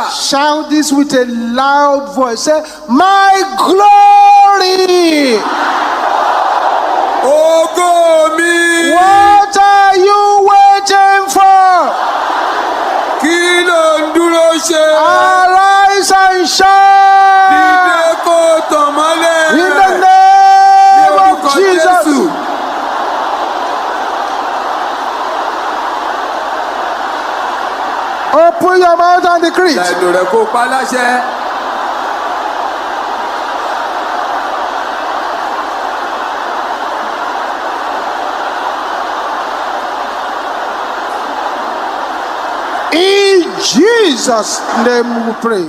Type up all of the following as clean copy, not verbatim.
Shout this with a loud voice. Say, my glory. Ògo mi. What are you waiting for? Kí ló ń dúró ṣe? Arise and shine. Dìde kó tàn mọ́lẹ̀. In the name of Jesus. Open your mouth and decree. Lẹ́nu rẹ̀ kó pa láṣẹ. In Jesus' name we pray.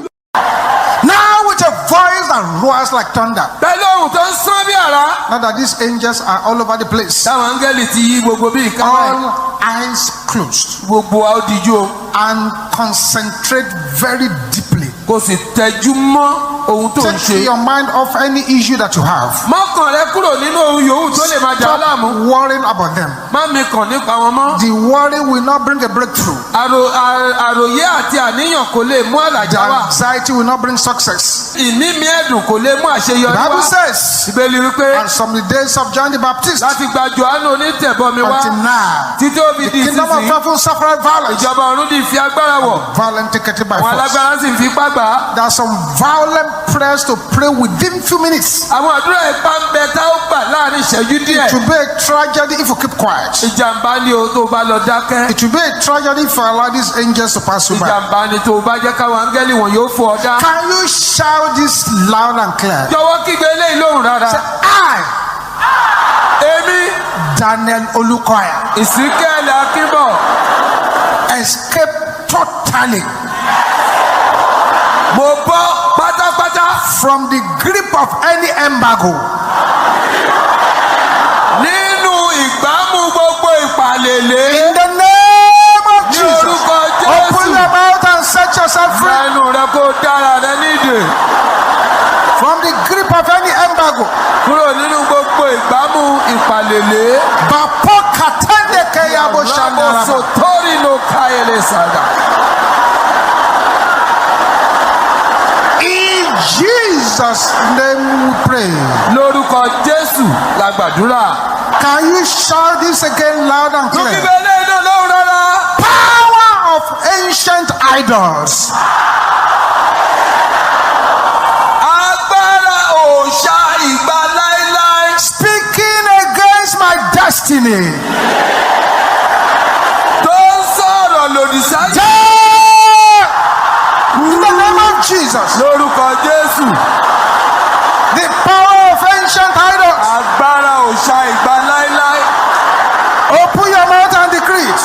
Now with a voice that roars like thunder. Pẹ̀lú ohùn tó ń sán bí àrá. Now that these angels are all over the place. Táwọn áńgẹ́lì ti yí gbogbo bí ìka. All eyes closed. Gbogbo àódìjú. And concentrate very deeply. Kò sì tẹjú mọ́ ohun tó ń ṣe. Take your mind off any issue that you have. Mọ́kàn rẹ kúrò nínú ohun yòówù tó lè máa jà ọ́ láàmú. Stop worrying about them. Má mi kàn nípa wọn mọ́. The worry will not bring a breakthrough. Àròyé àti àníyàn kò lè mú àlàjá wá. Anxiety will not bring success. Ìní mi ẹ̀dùn kò lè mú àṣeyọrí wá. The Bible says. Ìbéèrè wípé. And from the days of John the Baptist. Láti gba Jòhánù onítẹ̀bọmi wá. Until now. Títí ó fi di The kingdom of heaven suffered violence. Ìjọba ọ̀run di fi agbára wọ̀. Violent taken by force. Àwọn alágbára sì ń fi ipá gbà á. There are some violent prayers to pray within few minutes. Àwọn àdúrà ipá ń bẹ tá ó gbà láàrin ìṣẹ́jú díẹ̀. It will be a tragedy if you keep quiet. Ìjàmbá ni o tó bá lọ dákẹ́. It will be a tragedy if you allow these angels to pass you by. Ìjàmbá ni tó bá jẹ́ káwọn áńgẹ́lì wọn yóò fò ọ́ dá. Can you shout this loud and clear? Jọ̀wọ́ kígbe eléyìí lóhùn rárá. Say, Èmi. DR Olukoya. Ìsíkẹ́lẹ̀ Akínbọ̀. Escape totally. Mo bọ́ pátápátá. From the grip of any embargo. Nínú ìgbámú gbogbo ìpàlèlé. In the name of Jesus. Ní orúkọ Jésù. Open your mouth and set yourself free. Lẹ́nu rẹ kó dára rẹ nídè. From the grip of any embargo. Kúrò nínú gbogbo ìgbámú ìpàlèlé. Bapo katende keyabo shandaraba. Ramoso tori no kayele sada. In Jesus' name we pray. Lórúkọ Jésù la gbàdúrà. Can you shout this again loud and clear? Lókè bẹ́ẹ̀ náà iná lóhùn rárá. Power of ancient idols. Agbára òòṣà ìgbà láéláé. Speaking against my destiny. Tó ń sọ̀rọ̀ lòdì sáyé. In the name of Jesus. Lórúkọ Jésù. The power of ancient idols. Agbára òòṣà ìgbà láéláé. Open your mouth and decree it.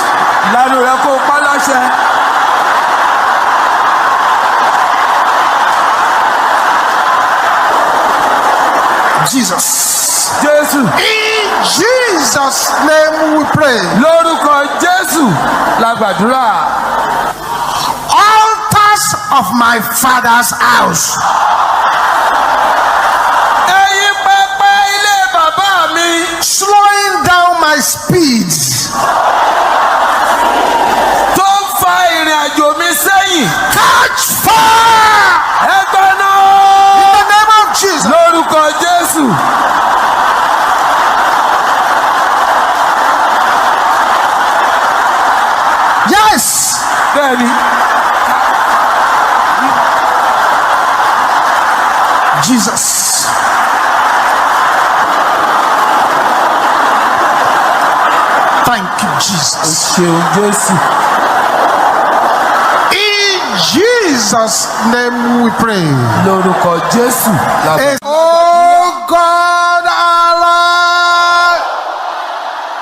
Lánàá rẹ kó pa láṣẹ. Jesus. Jésù. In Jesus' name we pray. Lórúkọ Jésù la gbàdúrà. Altars of my father's house. Ẹ̀yin pẹpẹ ilé bàbá mi. Slowing down my speed. Tó ń fa ìrìn àjò mi sẹ́yìn. Catch fire. Ẹgbẹ́ náà. In the name of Jesus. Lórúkọ Jésù. Yes. Bẹ́ẹ̀ni. Jesus. Thank you, Jesus. Ṣeun Jésù. In Jesus' name we pray. Lórúkọ Jésù. Oh God, Allah,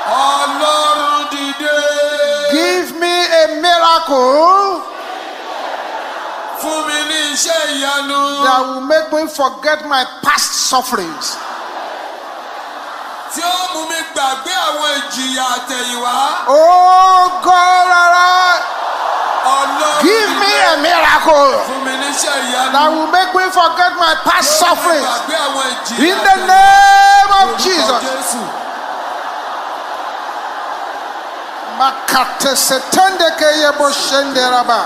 Ọlọ́run dìde. give me a miracle Fún mi ní iṣẹ́ ìyanu. that will make me forget my past sufferings. Tí ó mú mi gbàgbé àwọn ìjìyà àtẹ̀yìnwá. Oh God, Allah, Ọlọ́run give me a miracle Fún mi ní iṣẹ́ ìyanu. that will make me forget my past sufferings. Gbàgbé àwọn ìjìyà In the name of àtẹ̀yìnwá. Jesus. Jésù. Makate setende keye boshende raba.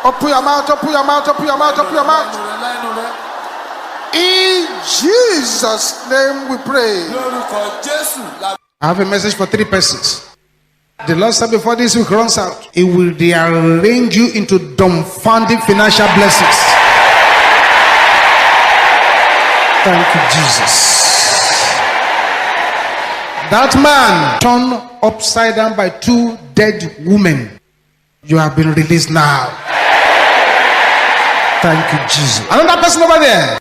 Open your mouth, open your mouth, open your mouth, open your mouth. Láìnú rẹ. In Jesus' name we pray. Lórúkọ Jésù la. I have a message for 3 persons. The Lord said before this week runs out, He will rearrange you into dumbfounding financial blessings. Thank you, Jesus. That man turned upside down by 2 dead women. You have been released now. Thank you, Jesus. Another person over there.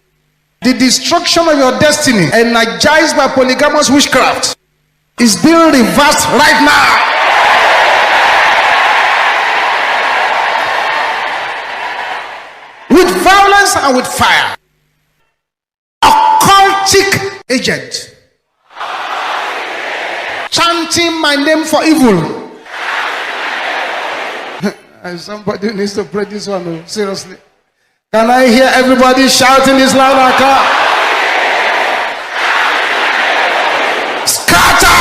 The destruction of your destiny, energized by polygamous witchcraft, is being reversed right now. With violence and with fire. Occultic agent. Chanting my name for evil. And somebody needs to pray this one, seriously. Can I hear everybody shouting this loud and clear? Scatter!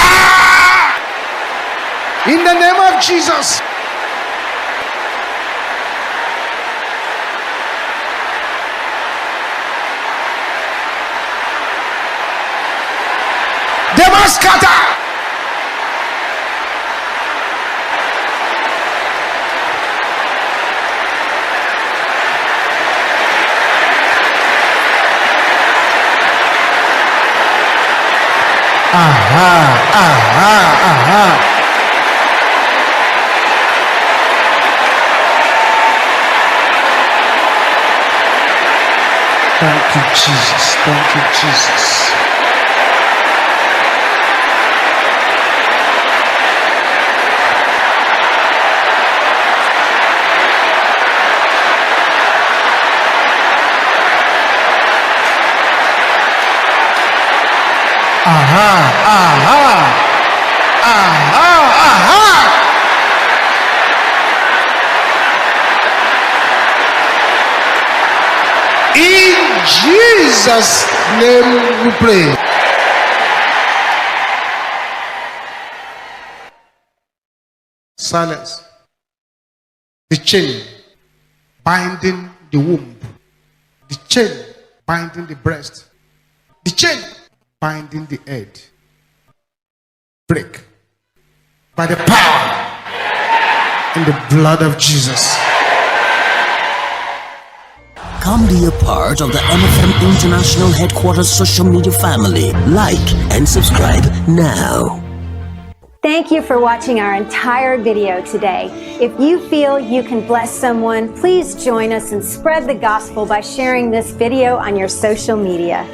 In the name of Jesus. They must scatter. Thank you, Jesus. Thank you, Jesus. In Jesus' name we pray. Silence. The chain binding the womb. The chain binding the breast. The chain binding the head. Break. By the power in the blood of Jesus. Come be a part of the MFM International Headquarters social media family. Like and subscribe now. Thank you for watching our entire video today. If you feel you can bless someone, please join us and spread the gospel by sharing this video on your social media.